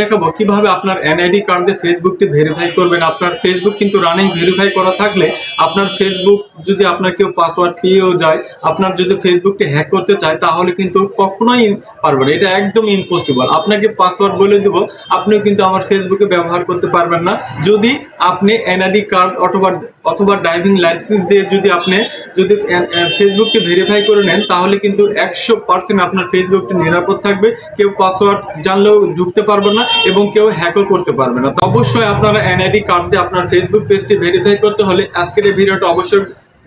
দেখাবো কিভাবে আপনার এনআইডি কার্ড দিয়ে ফেসবুকটি ভেরিফাই করবেন। আপনার ফেসবুক কিন্তু রানিং ভেরিফাই করা থাকলে আপনার ফেসবুক যদি আপনার কেউ পাসওয়ার্ড পেয়েও যায়, আপনার যদি ফেসবুকটি হ্যাক করতে চায় তাহলে কিন্তু কখনোই পারবেন, এটা একদম ইম্পসিবল। আপনাকে পাসওয়ার্ড বলে দেবো, আপনিও কিন্তু আমার ফেসবুকে ব্যবহার করতে পারবেন না। যদি আপনি এনআইডি কার্ড অথবা অথবা ড্রাইভিং লাইসেন্স দিয়ে যদি ফেসবুকটি ভেরিফাই করে নেন তাহলে কিন্তু 100% আপনার ফেসবুকটি নিরাপদ থাকবে। কেউ পাসওয়ার্ড জানলেও ঢুকতে পারবে না এবং কেউ হ্যাকও করতে পারবে না। তো অবশ্যই আপনারা এনআইডি কার্ড দিয়ে আপনার ফেসবুক পেজটি ভেরিফাই করতে হলে আজকের এই ভিডিওটা অবশ্যই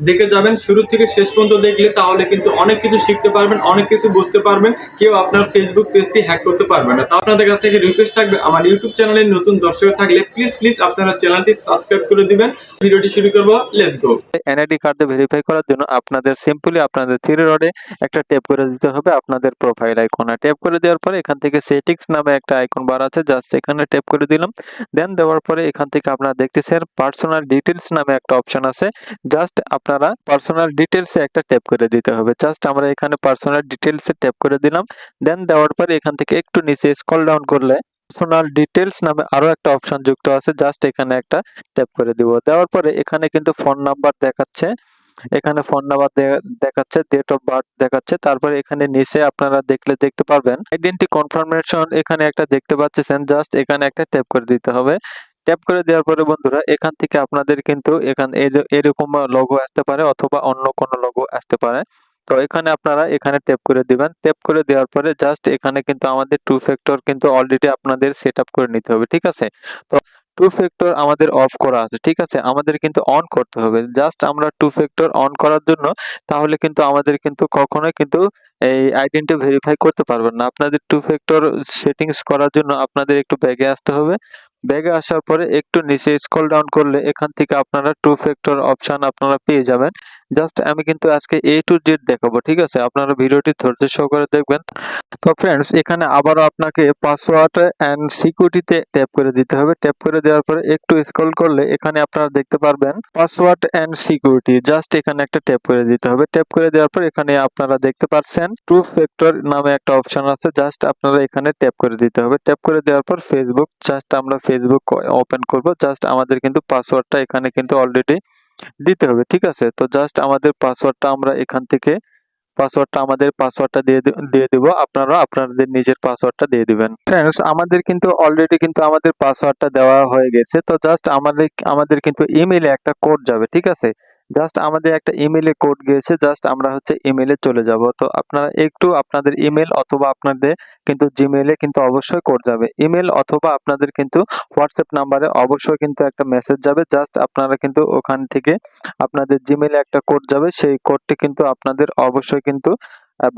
দেখে যাবেন, শুরু থেকে শেষ পর্যন্ত দেখলে তাহলে কিন্তু অনেক কিছু শিখতে পারবেন, অনেক কিছু বুঝতে পারবেন, কেউ আপনার ফেসবুক পেজটি হ্যাক করতে পারবে না। তো আপনাদের কাছ থেকে রিকোয়েস্ট থাকবে, আমার ইউটিউব চ্যানেলে নতুন দর্শক থাকলে প্লিজ আপনারা চ্যানেলটি সাবস্ক্রাইব করে দিবেন। ভিডিওটি শুরু করবো, লেটস গো। এনআইডি কার্ড দিয়ে ভেরিফাই করার জন্য আপনাদের সিম্পলি আপনাদের থ্রি রডে একটা ট্যাপ করে দিতে হবে আপনাদের প্রোফাইল আইকনে। ট্যাপ করে দেওয়ার পরে এখান থেকে সেটিংস নামে একটা আইকন বার আছে, জাস্ট এখানে ট্যাপ করে দিলাম। দেন দেওয়ার পরে এখান থেকে আপনারা দেখতেছেন পার্সোনাল ডিটেলস নামে একটা অপশন আছে, জাস্ট আপনারা পার্সোনাল ডিটেলসে একটা ট্যাপ করে দিতে হবে। জাস্ট আমরা এখানে পার্সোনাল ডিটেলসে ট্যাপ করে দিলাম। দেন দেওয়ার পরে এখান থেকে একটু নিচে স্ক্রল ডাউন করলে পার্সোনাল ডিটেলস নামে আরো একটা অপশন যুক্ত আছে, জাস্ট এখানে একটা ট্যাপ করে দিব। দেওয়ার পরে এখানে কিন্তু ফোন নাম্বার দেখাচ্ছে, এখানে ফোন নাম্বার দেখাচ্ছে, ডেট অফ বার্থ দেখাচ্ছে। তারপরে এখানে নিচে আপনারা দেখতে পারবেন আইডেন্টি কনফার্মেশন এখানে একটা দেখতে পাচ্ছেন, জাস্ট এখানে একটা ট্যাপ করে দিতে হবে। ট্যাপ করে দেওয়ার পরে বন্ধুরা এখান থেকে আপনাদের কিন্তু এরকম লোগো আসতে পারে অথবা অন্য কোনো লোগো আসতে পারে। তো এখানে আপনারা এখানে ট্যাপ করে দিবেন। ট্যাপ করে দেওয়ার পরে জাস্ট এখানে কিন্তু আমাদের টু ফ্যাক্টর কিন্তু অলরেডি আপনাদের সেট আপ করে নিতে হবে, ঠিক আছে? তো টু ফ্যাক্টর আমাদের অফ করা আছে, ঠিক আছে? আমাদের কিন্তু অন করতে হবে। জাস্ট আমরা টু ফ্যাক্টর অন করার জন্য তাহলে কিন্তু আমাদের কিন্তু কখনোই কিন্তু এই আইডেন্টি ভেরিফাই করতে পারবেন না। আপনাদের টু ফ্যাক্টর সেটিংস করার জন্য আপনাদের একটু ব্যাগে আসতে হবে। ব্যাগে আসার পরে একটু নিচে স্ক্রল ডাউন করলে এখান থেকে আপনারা টু ফ্যাক্টর অপশন আপনারা পেয়ে যাবেন। জাস্ট আমি কিন্তু আজকে A to Z দেখাবো, ঠিক আছে? আপনারা ভিডিওটি ধৈর্য সহকারে দেখবেন। তো ফ্রেন্ডস এখানে আবারও আপনাকে পাসওয়ার্ড এন্ড সিকিউরিটিতে ট্যাপ করে দিতে হবে। ট্যাপ করে দেওয়ার পরে একটু স্ক্রল করলে এখানে আপনারা দেখতে পারবেন পাসওয়ার্ড এন্ড সিকিউরিটি, জাস্ট এখানে একটা ট্যাপ করে দিতে হবে। ট্যাপ করে দেওয়ার পর এখানে আপনারা দেখতে পাচ্ছেন টু ফ্যাক্টর নামে একটা অপশন আছে, জাস্ট আপনারা এখানে ট্যাপ করে দিতে হবে। ট্যাপ করে দেওয়ার পর ফেসবুক, জাস্ট আমরা ফেসবুক ওপেন করব। জাস্ট আমাদের কিন্তু পাসওয়ার্ডটা এখানে কিন্তু অলরেডি দিতে হবে, ঠিক আছে? তো জাস্ট আমাদের পাসওয়ার্ডটা আমরা এখান থেকে আমাদের পাসওয়ার্ডটা দিয়ে দিব। আপনারা আপনাদের নিজের পাসওয়ার্ডটা দিয়ে দিবেন। ফ্রেন্ডস আমাদের কিন্তু অলরেডি কিন্তু আমাদের পাসওয়ার্ডটা দেওয়া হয়ে গেছে। তো জাস্ট আমাদের কিন্তু ইমেইলে একটা কোড যাবে, ঠিক আছে? জাস্ট আমাদের একটা ইমেইলে কোড গিয়েছে, জাস্ট আমরা হচ্ছে ইমেইলে চলে যাব। তো আপনারা একটু আপনাদের ইমেইল অথবা আপনাদের কিন্তু জিমেইলে কিন্তু অবশ্যই কোড যাবে। ইমেইল অথবা আপনাদের কিন্তু হোয়াটসঅ্যাপ নাম্বারে অবশ্যই কিন্তু একটা মেসেজ যাবে। জাস্ট আপনারা কিন্তু ওখান থেকে আপনাদের জিমেইলে একটা কোড যাবে, সেই কোডটি কিন্তু আপনাদের অবশ্যই কিন্তু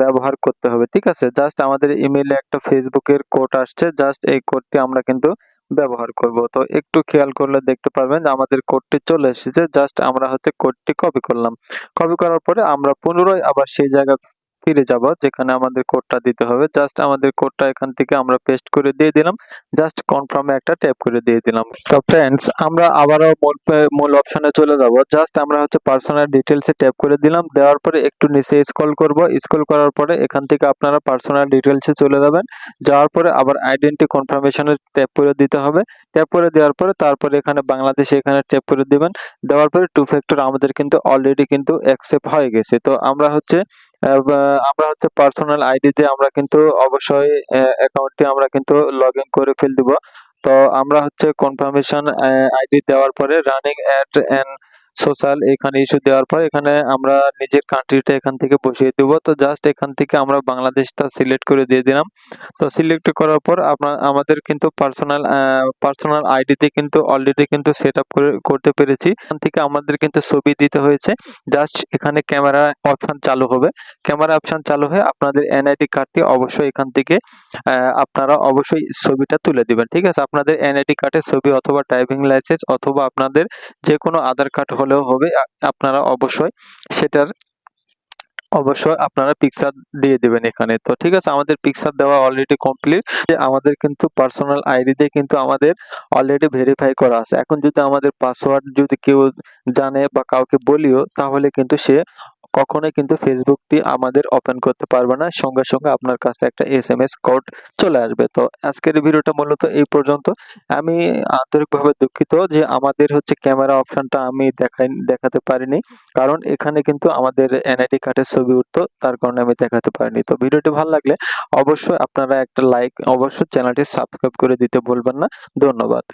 ব্যবহার করতে হবে, ঠিক আছে? জাস্ট আমাদের ইমেইলে একটা ফেসবুকের কোড আসছে, জাস্ট এই কোডটি আমরা কিন্তু ব্যবহার করব। তো একটু খেয়াল করলে দেখতে পারবেন যে আমাদের কোডটি চলে এসেছে, জাস্ট আমরা হচ্ছে কোডটি কপি করলাম। কপি করার পরে আমরা পুনরায় আবার সেই জায়গায় ফিরে যাব যেখানে আমাদের কোডটা দিতে হবে। জাস্ট আমাদের কোডটা এখান থেকে আমরা পেস্ট করে দিয়ে দিলাম, জাস্ট কনফার্মে একটা ট্যাপ করে দিয়ে দিলাম। তো ফ্রেন্ডস আমরা আবারও মূল অপশনে চলে যাব। জাস্ট আমরা হচ্ছে পার্সোনাল ডিটেইলসে ট্যাপ করে দিলাম। দেওয়ার পরে একটু নিচে স্ক্রল করব। স্ক্রল করার পরে এখান থেকে আপনারা পার্সোনাল ডিটেইলসে চলে যাবেন। যাওয়ার পরে আবার আইডেন্টি কনফার্মেশনে ট্যাপ করে দিতে হবে। ট্যাপ করে দেওয়ার পরে তারপরে এখানে বাংলাদেশে এখানে ট্যাপ করে দিবেন। দেওয়ার পরে টু ফ্যাক্টর আমাদের কিন্তু অলরেডি কিন্তু অ্যাকসেপ্ট হয়ে গেছে। তো আমরা হচ্ছে পার্সোনাল আইডি দিয়ে আমরা কিন্তু অবশ্যই অ্যাকাউন্টটি আমরা কিন্তু লগইন করে দিব। তো আমরা হচ্ছে কনফার্মেশন আইডি দেওয়ার পরে রানিং অ্যাড এন্ড সোশ্যাল এখানে ইস্যু দেওয়ার পর এখানে আমরা নিজের কান্ট্রিটা এখান থেকে বসিয়ে দেব। তো জাস্ট এখান থেকে আমরা বাংলাদেশটা সিলেক্ট করে দিয়ে দিলাম। তো সিলেক্ট করার পর আমাদের কিন্তু পার্সোনাল আইডিতে কিন্তু অলরেডি কিন্তু সেট আপ করতে পেরেছি। এখান থেকে আমাদের কিন্তু ছবি দিতে হয়েছে। জাস্ট এখানে ক্যামেরা অপশন চালু হবে। ক্যামেরা অপশন চালু হয়ে আপনাদের এনআইডি কার্ডটি অবশ্যই এখান থেকে আপনারা অবশ্যই ছবিটা তুলে দিবেন, ঠিক আছে? আপনাদের এনআইডি কার্ডের ছবি অথবা ড্রাইভিং লাইসেন্স অথবা আপনাদের যে কোনো আধার কার্ড হলেও হবে। আপনারা অবশ্যই আপনারা পিকচার দিয়ে দিবেন এখানে। তো ঠিক আছে, আমাদের পিকচার দেওয়া অলরেডি কমপ্লিট। আমাদের কিন্তু পার্সোনাল আইডি দিয়ে কিন্তু আমাদের অলরেডি ভেরিফাই করা আছে। এখন যদি আমাদের পাসওয়ার্ড যদি কেউ জানে বা কাউকে বলিও তাহলে কিন্তু সে কখনোই কিন্তু ফেসবুকটি আমাদের ওপেন করতে পারবে না। সঙ্গে, সঙ্গে আপনার কাছে একটা এসএমএস কোড চলে আসবে। তো আজকের এই ভিডিওটা মূলত এই পর্যন্ত। আমি আন্তরিকভাবে দুঃখিত যে আমাদের হচ্ছে ক্যামেরা অপশনটা আমি দেখাতে পারিনি। কারণ এখানে কিন্তু আমাদের এনআইডি কার্ডের ছবি উঠতো, তার কারণে আমি দেখাতে পারিনি। তো ভিডিওটি ভালো লাগলে অবশ্যই আপনারা একটা লাইক, অবশ্যই চ্যানেলটি সাবস্ক্রাইব করে দিতে ভুলবেন না। ধন্যবাদ।